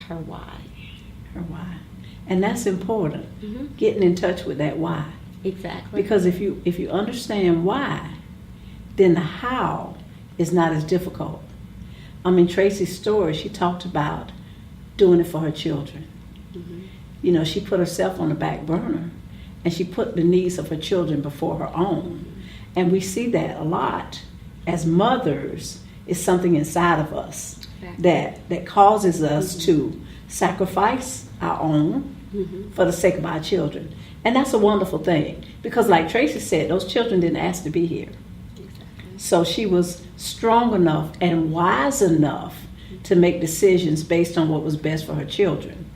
Her why. Her why. And that's important. Mm-hmm. Getting in touch with that why. Exactly. Because if you understand why, then the how is not as difficult. I mean, Traci's story, she talked about doing it for her children. Mm-hmm. You know, she put herself on the back burner and she put the needs of her children before her own. And we see that a lot as mothers. It's something inside of us that causes us to sacrifice our own for the sake of our children. And that's a wonderful thing because like Traci said, those children didn't ask to be here. Exactly. So she was strong enough and wise enough to make decisions based on what was best for her children.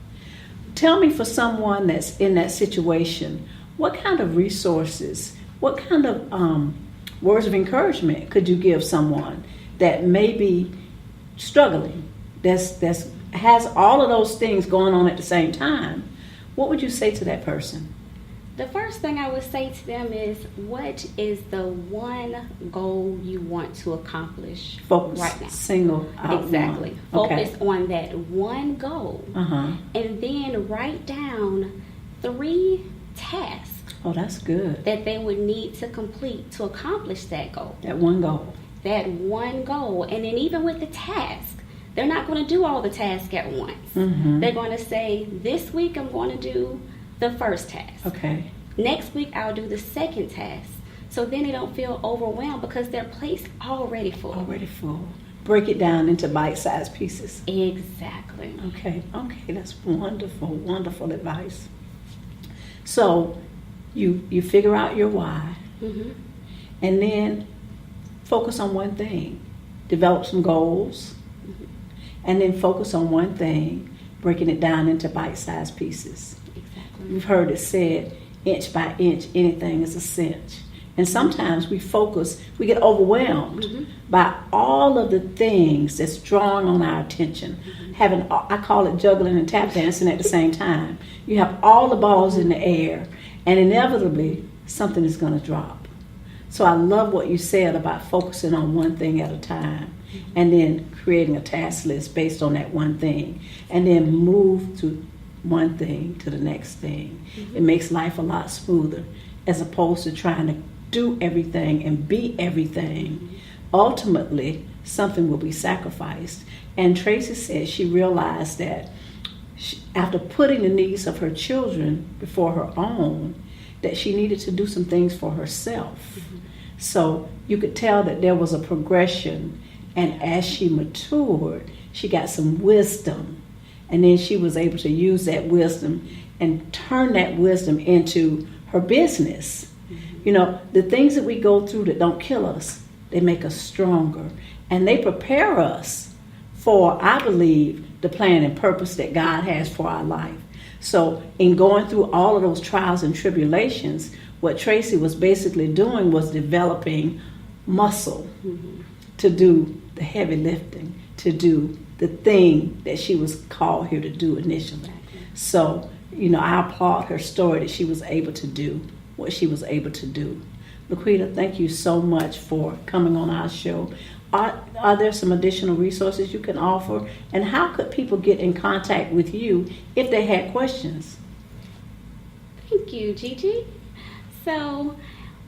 Tell me, for someone that's in that situation, what kind of resources, what kind of words of encouragement could you give someone that may be struggling, that's has all of those things going on at the same time? What would you say to that person? The first thing I would say to them is, what is the one goal you want to accomplish Focus, right now? single out Exactly. one. Focus on that one goal. Uh-huh. And then write down 3 tasks Oh, that's good. that they would need to complete to accomplish that goal. That one goal. That one goal. And then even with the task, they're not going to do all the tasks at once. Mm-hmm. They're going to say, this week I'm going to do the first task. Okay. Next week I'll do the second task. So then they don't feel overwhelmed because their plate's already full. Already full. Break it down into bite-sized pieces. Exactly. Okay, that's wonderful, wonderful advice. So you figure out your why, Mm-hmm. and then focus on one thing. Develop some goals, and then focus on one thing, breaking it down into bite-sized pieces. Exactly. You've heard it said, inch by inch, anything is a cinch. And sometimes we get overwhelmed by all of the things that's drawing on our attention. I call it juggling and tap dancing at the same time. You have all the balls in the air, and inevitably something is going to drop. So I love what you said about focusing on one thing at a time, and then creating a task list based on that one thing, and then move to one thing to the next thing. It makes life a lot smoother, as opposed to trying to do everything and be everything. Ultimately, something will be sacrificed. And Traci said she realized that after putting the needs of her children before her own, that she needed to do some things for herself. So you could tell that there was a progression, and as she matured, she got some wisdom, and then she was able to use that wisdom and turn that wisdom into her business. You know, the things that we go through that don't kill us, they make us stronger, and they prepare us for, I believe, the plan and purpose that God has for our life. So in going through all of those trials and tribulations, what Traci was basically doing was developing muscle to do the heavy lifting, to do the thing that she was called here to do initially. So, you know, I applaud her story that she was able to do what she was able to do. Laquita, thank you so much for coming on our show. Are there some additional resources you can offer? And how could people get in contact with you if they had questions? Thank you, Gigi. So,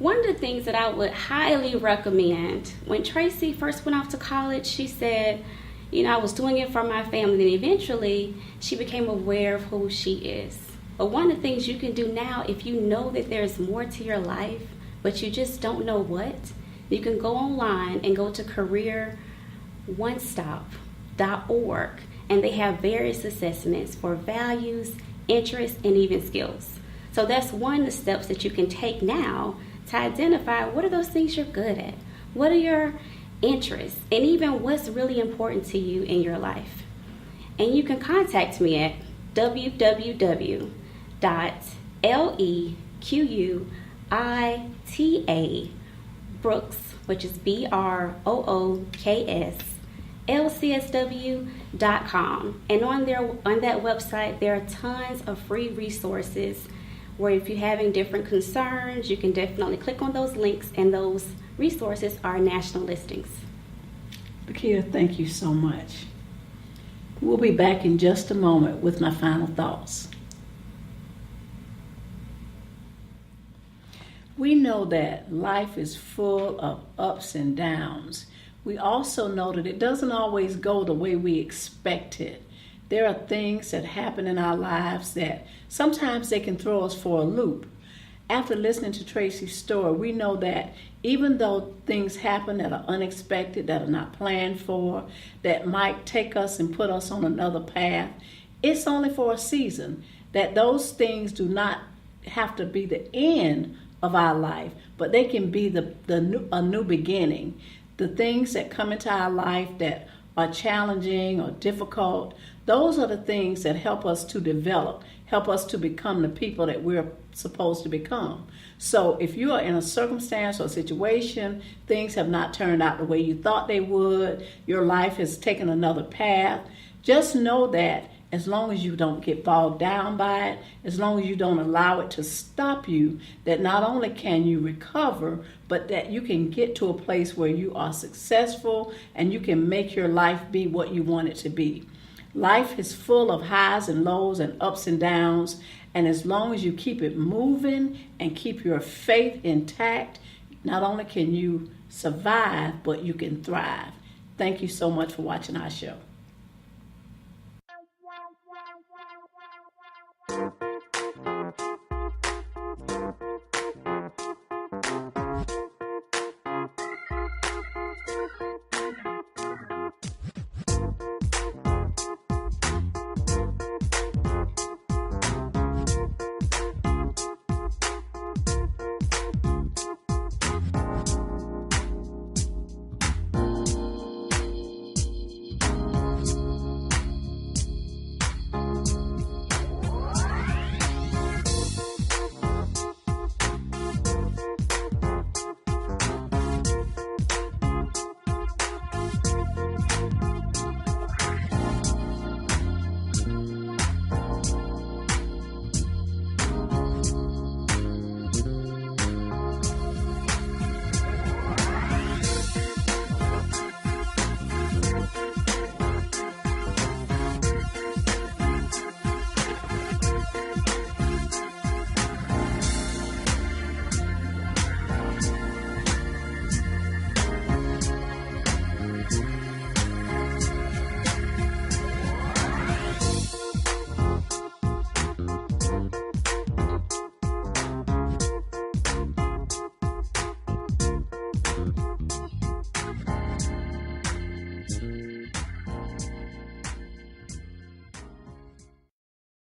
one of the things that I would highly recommend, when Traci first went off to college, she said, you know, I was doing it for my family. Then eventually, she became aware of who she is. But one of the things you can do now, if you know that there's more to your life, but you just don't know what, you can go online and go to careeronestop.org, and they have various assessments for values, interests, and even skills. So that's one of the steps that you can take now to identify what are those things you're good at, what are your interests, and even what's really important to you in your life. And you can contact me at www.lequita Brooks, which is BROOKS, lcsw.com. And on that website, there are tons of free resources where if you're having different concerns, you can definitely click on those links, and those resources are national listings. Laquita, thank you so much. We'll be back in just a moment with my final thoughts. We know that life is full of ups and downs. We also know that it doesn't always go the way we expect it. There are things that happen in our lives that sometimes they can throw us for a loop. After listening to Traci's story, we know that even though things happen that are unexpected, that are not planned for, that might take us and put us on another path, it's only for a season. That those things do not have to be the end of our life, but they can be a new beginning. The things that come into our life that are challenging or difficult, those are the things that help us to develop, help us to become the people that we're supposed to become. So if you are in a circumstance or situation, things have not turned out the way you thought they would, your life has taken another path, just know that as long as you don't get bogged down by it, as long as you don't allow it to stop you, that not only can you recover, but that you can get to a place where you are successful and you can make your life be what you want it to be. Life is full of highs and lows and ups and downs, and as long as you keep it moving and keep your faith intact, not only can you survive, but you can thrive. Thank you so much for watching our show.